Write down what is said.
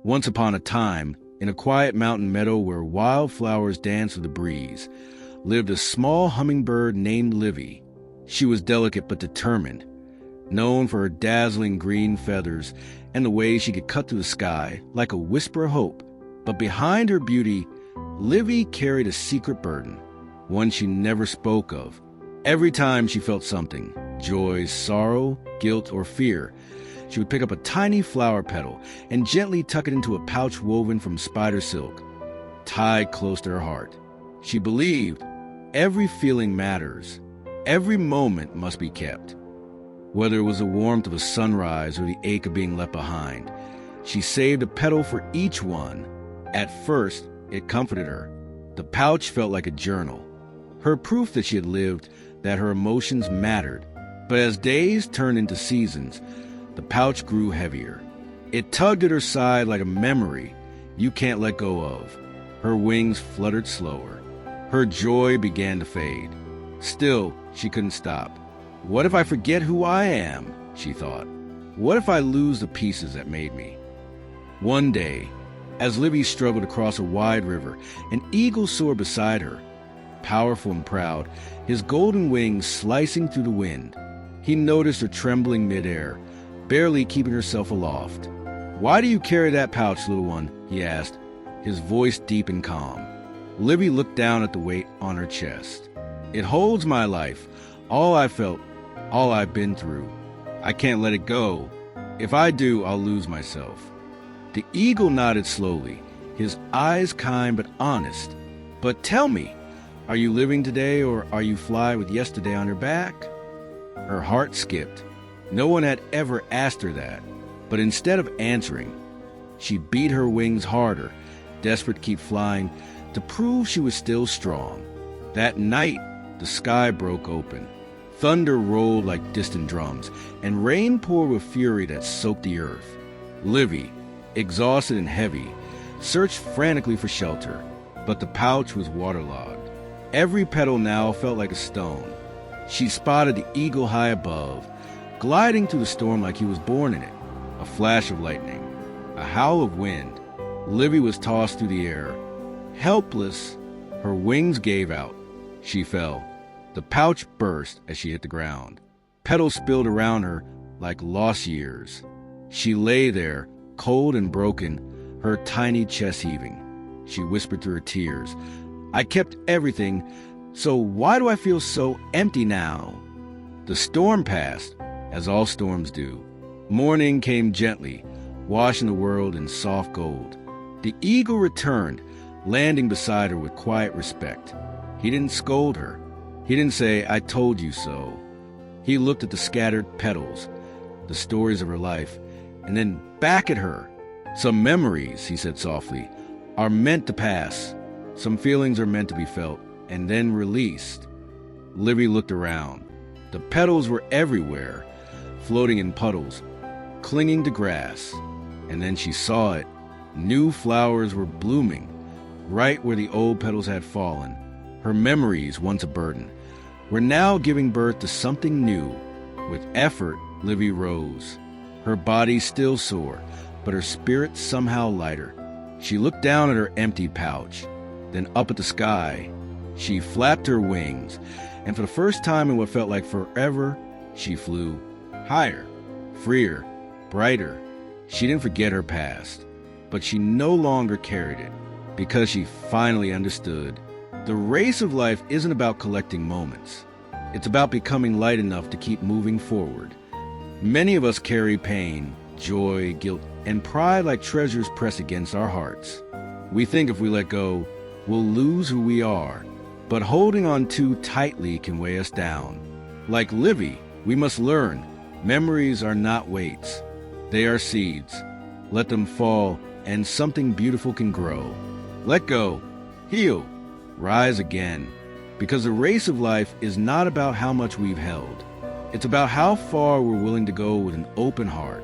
Once upon a time, in a quiet mountain meadow where wildflowers danced with the breeze, lived a small hummingbird named Livi. She was delicate but determined, known for her dazzling green feathers and the way she could cut through the sky like a whisper of hope. But behind her beauty, Livi carried a secret burden, one she never spoke of. Every time she felt something, joy, sorrow, guilt, or fear, she would pick up a tiny flower petal and gently tuck it into a pouch woven from spider silk, tied close to her heart. She believed every feeling matters, every moment must be kept. Whether it was the warmth of a sunrise or the ache of being left behind, she saved a petal for each one. At first, it comforted her. The pouch felt like a journal, her proof that she had lived, that her emotions mattered. But as days turned into seasons, the pouch grew heavier. It tugged at her side like a memory you can't let go of. Her wings fluttered slower. Her joy began to fade. Still, she couldn't stop. What if I forget who I am? She thought. What if I lose the pieces that made me? One day, as Livi struggled across a wide river, an eagle soared beside her, powerful and proud, his golden wings slicing through the wind. He noticed her trembling midair, barely keeping herself aloft. "Why do you carry that pouch, little one?" he asked, his voice deep and calm. Livi looked down at the weight on her chest. "It holds my life, all I felt, all I've been through. I can't let it go. If I do, I'll lose myself." The eagle nodded slowly, his eyes kind but honest. "But tell me, are you living today or are you fly with yesterday on your back?" Her heart skipped. No one had ever asked her that. But instead of answering, she beat her wings harder, desperate to keep flying, to prove she was still strong. That night, the sky broke open. Thunder rolled like distant drums, and rain poured with fury that soaked the earth. Livi, exhausted and heavy, searched frantically for shelter, but the pouch was waterlogged. Every petal now felt like a stone. She spotted the eagle high above, gliding through the storm like he was born in it. A flash of lightning, a howl of wind. Livi was tossed through the air. Helpless, her wings gave out. She fell. The pouch burst as she hit the ground. Petals spilled around her like lost years. She lay there, cold and broken, her tiny chest heaving. She whispered through her tears, "I kept everything, so why do I feel so empty now?" The storm passed, as all storms do. Morning came gently, washing the world in soft gold. The eagle returned, landing beside her with quiet respect. He didn't scold her. He didn't say, "I told you so." He looked at the scattered petals, the stories of her life, and then back at her. "Some memories," he said softly, "are meant to pass. Some feelings are meant to be felt and then released." Livi looked around. The petals were everywhere, floating in puddles, clinging to grass. And then she saw it. New flowers were blooming, right where the old petals had fallen. Her memories, once a burden, were now giving birth to something new. With effort, Livi rose. Her body still sore, but her spirit somehow lighter. She looked down at her empty pouch, then up at the sky. She flapped her wings, and for the first time in what felt like forever, she flew higher, freer, brighter. She didn't forget her past, but she no longer carried it, because she finally understood. The race of life isn't about collecting moments. It's about becoming light enough to keep moving forward. Many of us carry pain, joy, guilt, and pride like treasures pressed against our hearts. We think if we let go, we'll lose who we are, but holding on too tightly can weigh us down. Like Livi, we must learn, memories are not weights. They are seeds. Let them fall, and something beautiful can grow. Let go, heal, rise again, because the race of life is not about how much we've held. It's about how far we're willing to go with an open heart.